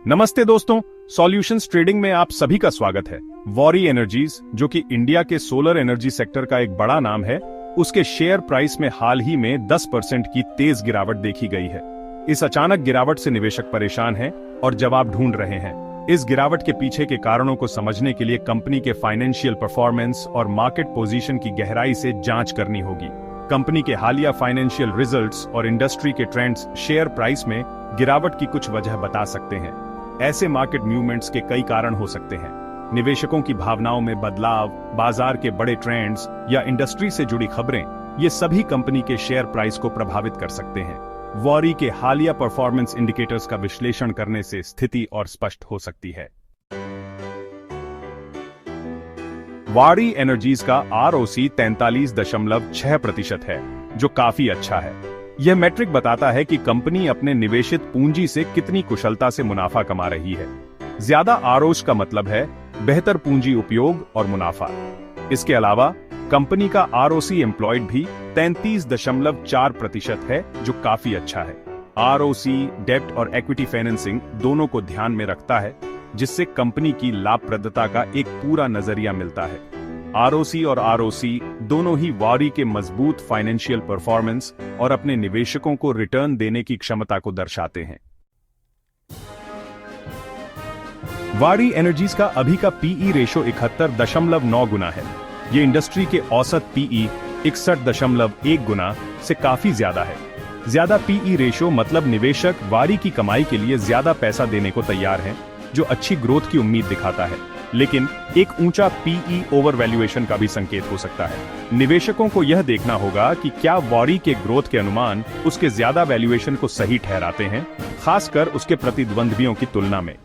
नमस्ते दोस्तों, solutions trading में आप सभी का स्वागत है। वॉरी एनर्जीज, जो कि इंडिया के सोलर एनर्जी सेक्टर का एक बड़ा नाम है, उसके शेयर प्राइस में हाल ही में 10% की तेज गिरावट देखी गई है। इस अचानक गिरावट से निवेशक परेशान हैं और जवाब ढूंढ रहे हैं। इस गिरावट के पीछे के कारणों को समझने के लिए कंपनी के फाइनेंशियल परफॉर्मेंस और मार्केट पोजीशन की गहराई से जांच करनी होगी। कंपनी के हालिया फाइनेंशियल रिजल्ट्स और इंडस्ट्री के ट्रेंड्स शेयर प्राइस में गिरावट की कुछ वजह बता सकते हैं। ऐसे मार्केट मूवमेंट्स के कई कारण हो सकते हैं। निवेशकों की भावनाओं में बदलाव, बाजार के बड़े ट्रेंड्स या इंडस्ट्री से जुड़ी खबरें, ये सभी कंपनी के शेयर प्राइस को प्रभावित कर सकते हैं। वॉरी के हालिया परफॉर्मेंस इंडिकेटर्स का विश्लेषण करने से स्थिति और स्पष्ट हो सकती है। वॉरी एनर्जीज का ROC 43.6% है, जो काफी अच्छा है। यह मैट्रिक बताता है कि कंपनी अपने निवेशित पूंजी से कितनी कुशलता से मुनाफा कमा रही है। ज्यादा ROC का मतलब है बेहतर पूंजी उपयोग और मुनाफा। इसके अलावा कंपनी का ROC एम्प्लॉयड भी 33.4% है, जो काफी अच्छा है। ROC डेब्ट और इक्विटी फाइनेंसिंग दोनों को ध्यान में रखता है, जिससे कंपनी की लाभप्रदता का एक पूरा नजरिया मिलता है। ROC और ROC दोनों ही वॉरी के मजबूत फाइनेंशियल परफॉर्मेंस और अपने निवेशकों को रिटर्न देने की क्षमता को दर्शाते हैं। वॉरी एनर्जीज का अभी का PE रेशो 71.9 गुना है। ये इंडस्ट्री के औसत PE 61.1 गुना से काफी ज्यादा है। ज्यादा PE रेशो मतलब निवेशक वॉरी की कमाई के लिए ज्यादा पैसा देने को तैयार हैं, जो अच्छी ग्रोथ की उम्मीद दिखाता है। लेकिन एक ऊंचा PE ओवर वैल्यूएशन का भी संकेत हो सकता है। निवेशकों को यह देखना होगा कि क्या वॉरी के ग्रोथ के अनुमान उसके ज्यादा वैल्यूएशन को सही ठहराते हैं, खासकर उसके प्रतिद्वंद्वियों की तुलना में।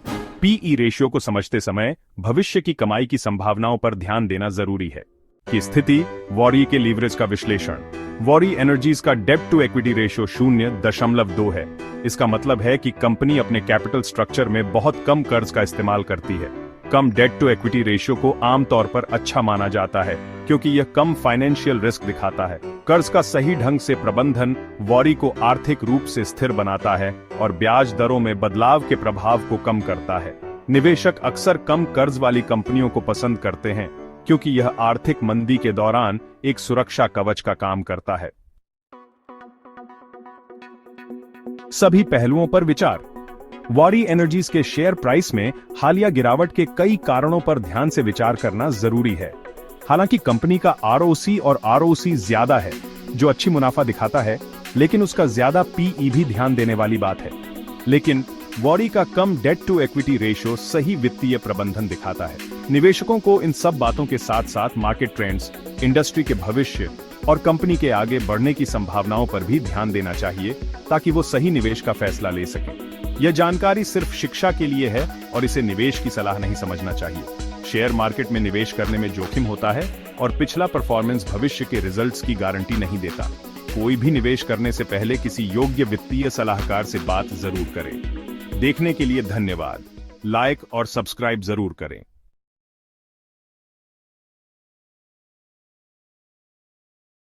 PE रेशियो को समझते समय भविष्य की कमाई की संभावनाओं पर ध्यान देना जरूरी है। की स्थिति, वॉरी के लीवरेज का विश्लेषण। वॉरी एनर्जीज का डेब्ट टू इक्विटी रेशियो 0.2 है। इसका मतलब है कि कंपनी अपने कैपिटल स्ट्रक्चर में बहुत कम कर्ज का इस्तेमाल करती है। कम डेट टू इक्विटी रेशियो को आमतौर पर अच्छा माना जाता है, क्योंकि यह कम फाइनेंशियल रिस्क दिखाता है। कर्ज का सही ढंग से प्रबंधन वॉरी को आर्थिक रूप से स्थिर बनाता है और ब्याज दरों में बदलाव के प्रभाव को कम करता है। निवेशक अक्सर कम कर्ज वाली कंपनियों को पसंद करते हैं, क्योंकि यह आर्थिक मंदी के दौरान एक सुरक्षा कवच का काम करता है। सभी पहलुओं पर विचार। वॉरी एनर्जीज के शेयर प्राइस में हालिया गिरावट के कई कारणों पर ध्यान से विचार करना जरूरी है। हालांकि कंपनी का ROC और ROC ज्यादा है, जो अच्छी मुनाफा दिखाता है, लेकिन उसका ज्यादा PE भी ध्यान देने वाली बात है। लेकिन वॉरी का कम डेट टू इक्विटी रेशियो सही वित्तीय प्रबंधन दिखाता है। निवेशकों को इन सब बातों के साथ साथ मार्केट ट्रेंड्स, इंडस्ट्री के भविष्य और कंपनी के आगे बढ़ने की संभावनाओं पर भी ध्यान देना चाहिए, ताकि वो सही निवेश का फैसला ले सकें। यह जानकारी सिर्फ शिक्षा के लिए है और इसे निवेश की सलाह नहीं समझना चाहिए। शेयर मार्केट में निवेश करने में जोखिम होता है और पिछला परफॉर्मेंस भविष्य के रिजल्ट्स की गारंटी नहीं देता। कोई भी निवेश करने से पहले किसी योग्य वित्तीय सलाहकार से बात जरूर करें। देखने के लिए धन्यवाद। लाइक और सब्सक्राइब जरूर करें।